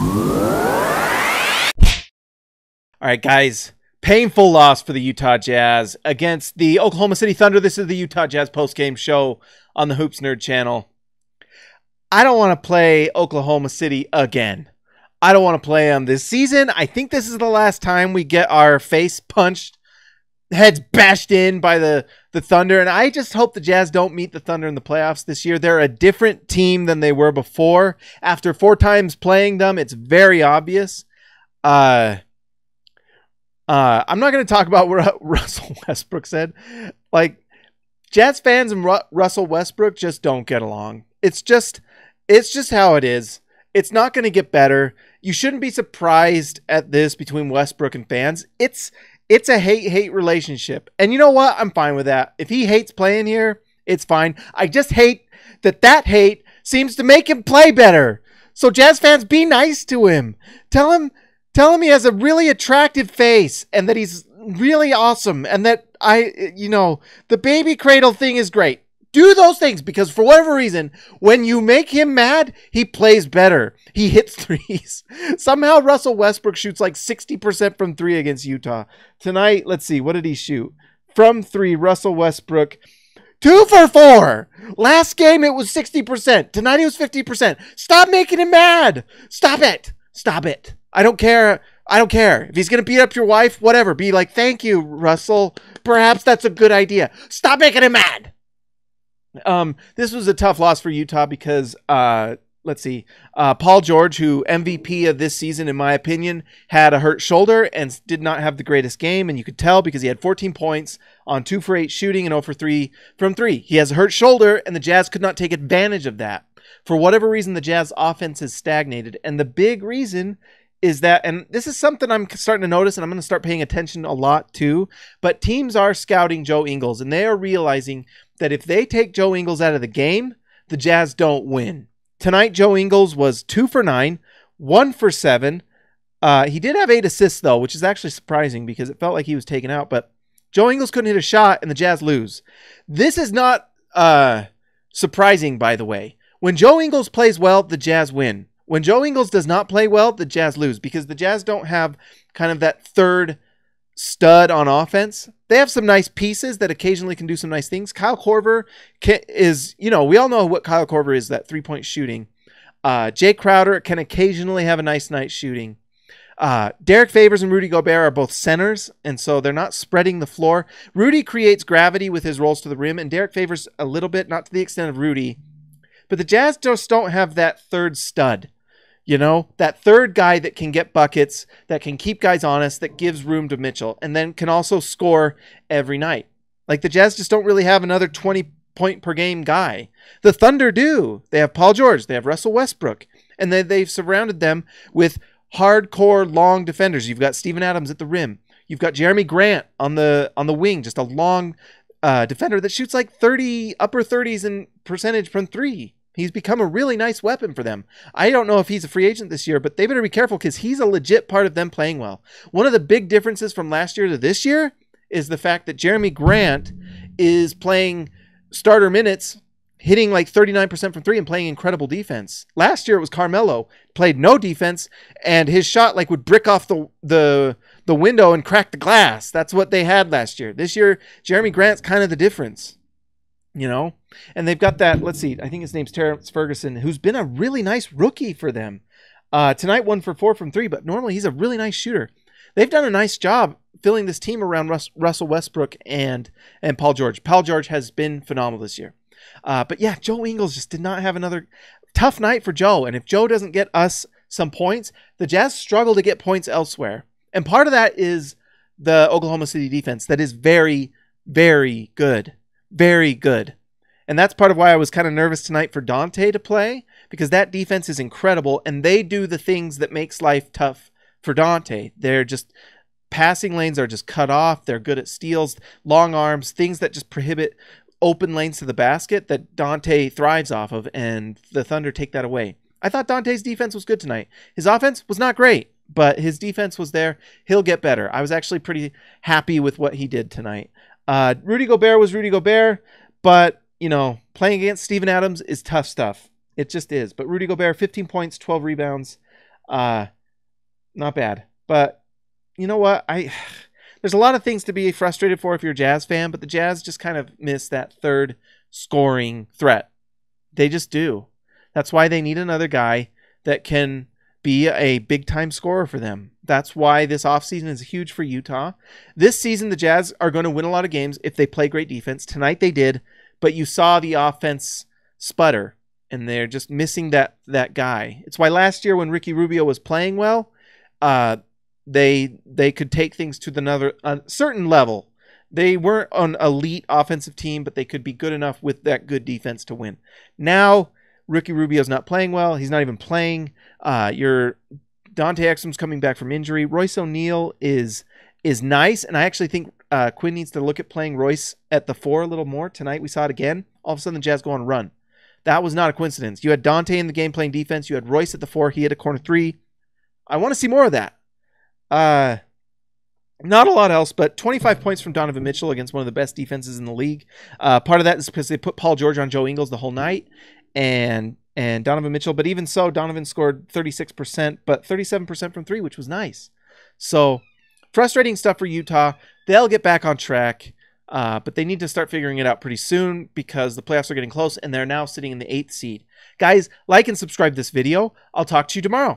All right, guys. Painful loss for the Utah Jazz against the Oklahoma City Thunder. This is the Utah Jazz postgame show on the Hoops Nerd channel. I don't want to play Oklahoma City again. I don't want to play them this season. I think this is the last time we get our face punched, heads bashed in by the Thunder. And I just hope the Jazz don't meet the Thunder in the playoffs this year. They're a different team than they were before. After 4 times playing them, it's very obvious. I'm not going to talk about what Russell Westbrook said. Like, Jazz fans and Russell Westbrook just don't get along. It's just how it is. It's not going to get better. You shouldn't be surprised at this between Westbrook and fans. It's a hate-hate relationship. And you know what? I'm fine with that. If he hates playing here, it's fine. I just hate that hate seems to make him play better. So Jazz fans, be nice to him. Tell him he has a really attractive face and that he's really awesome and that the baby cradle thing is great. Do those things because for whatever reason, when you make him mad, he plays better. He hits threes. Somehow Russell Westbrook shoots like 60% from 3 against Utah. Tonight, let's see, what did he shoot? From 3, Russell Westbrook, 2 for 4. Last game, it was 60%. Tonight, it was 50%. Stop making him mad. Stop it. Stop it. I don't care. If he's going to beat up your wife, whatever. Be like, thank you, Russell. Perhaps that's a good idea. Stop making him mad. This was a tough loss for Utah because, let's see, Paul George, who MVP of this season, in my opinion, had a hurt shoulder and did not have the greatest game. And you could tell because he had 14 points on 2 for 8 shooting and 0 for 3 from 3. He has a hurt shoulder and the Jazz could not take advantage of that. For whatever reason, the Jazz offense has stagnated. And the big reason is that, and this is something I'm starting to notice and I'm going to start paying attention a lot too, but teams are scouting Joe Ingles and they are realizing that if they take Joe Ingles out of the game, the Jazz don't win. Tonight, Joe Ingles was 2 for 9, 1 for 7. He did have 8 assists though, which is actually surprising because it felt like he was taken out, but Joe Ingles couldn't hit a shot and the Jazz lose. This is not surprising, by the way. When Joe Ingles plays well, the Jazz win. When Joe Ingles does not play well, the Jazz lose because the Jazz don't have kind of that third stud on offense. They have some nice pieces that occasionally can do some nice things. Kyle Korver is, we all know what Kyle Korver is, that 3-point shooting. Jay Crowder can occasionally have a nice night shooting. Derek Favors and Rudy Gobert are both centers, and so they're not spreading the floor. Rudy creates gravity with his rolls to the rim, and Derek Favors a little bit, not to the extent of Rudy. But the Jazz just don't have that third stud. That third guy that can get buckets, that can keep guys honest, that gives room to Mitchell, and then can also score every night. Like the Jazz just don't really have another 20-point per game guy. The Thunder do. They have Paul George. They have Russell Westbrook. And they've surrounded them with hardcore long defenders. You've got Steven Adams at the rim. You've got Jeremy Grant on the wing, just a long defender that shoots like upper 30s in percentage from 3. He's become a really nice weapon for them. I don't know if he's a free agent this year, but they better be careful because he's a legit part of them playing well. One of the big differences from last year to this year is the fact that Jeremy Grant is playing starter minutes, hitting like 39% from 3 and playing incredible defense. Last year it was Carmelo, played no defense, and his shot like would brick off the window and crack the glass. That's what they had last year. This year, Jeremy Grant's kind of the difference. And they've got that, let's see, I think his name's Terrence Ferguson, who's been a really nice rookie for them. Tonight, 1 for 4 from 3, but normally he's a really nice shooter. They've done a nice job filling this team around Russell Westbrook and Paul George. Paul George has been phenomenal this year. But yeah, Joe Ingles just did not have another tough night for Joe. And if Joe doesn't get us some points, the Jazz struggle to get points elsewhere. And part of that is the Oklahoma City defense that is very, very good. Very good. And that's part of why I was kind of nervous tonight for Dante to play, because that defense is incredible and they do the things that makes life tough for Dante. They're just passing lanes are just cut off. They're good at steals, long arms, things that just prohibit open lanes to the basket that Dante thrives off of, and the Thunder take that away. I thought Dante's defense was good tonight. His offense was not great, but his defense was there. He'll get better. I was actually pretty happy with what he did tonight. Rudy Gobert was Rudy Gobert, but, playing against Steven Adams is tough stuff. It just is. But Rudy Gobert, 15 points, 12 rebounds. Not bad. But you know what? There's a lot of things to be frustrated for if you're a Jazz fan, but the Jazz just kind of miss that third scoring threat. They just do. That's why they need another guy that can be a big-time scorer for them. That's why this offseason is huge for Utah. This season, the Jazz are going to win a lot of games if they play great defense. Tonight they did, but you saw the offense sputter, and they're just missing that guy. It's why last year when Ricky Rubio was playing well, they could take things to another certain level. They weren't an elite offensive team, but they could be good enough with that good defense to win. Now, Ricky Rubio's not playing well. He's not even playing. Your Dante Exum's coming back from injury. Royce O'Neal is nice, and I actually think Quinn needs to look at playing Royce at the 4 a little more. Tonight we saw it again. All of a sudden the Jazz go on a run. That was not a coincidence. You had Dante in the game playing defense. You had Royce at the 4. He hit a corner 3. I want to see more of that. Not a lot else, but 25 points from Donovan Mitchell against one of the best defenses in the league. Part of that is because they put Paul George on Joe Ingles the whole night, and Donovan Mitchell. But even so, Donovan scored 36%, but 37% from 3, which was nice. So frustrating stuff for Utah. They'll get back on track, but they need to start figuring it out pretty soon because the playoffs are getting close, and they're now sitting in the 8th seed. Guys, like and subscribe to this video. I'll talk to you tomorrow.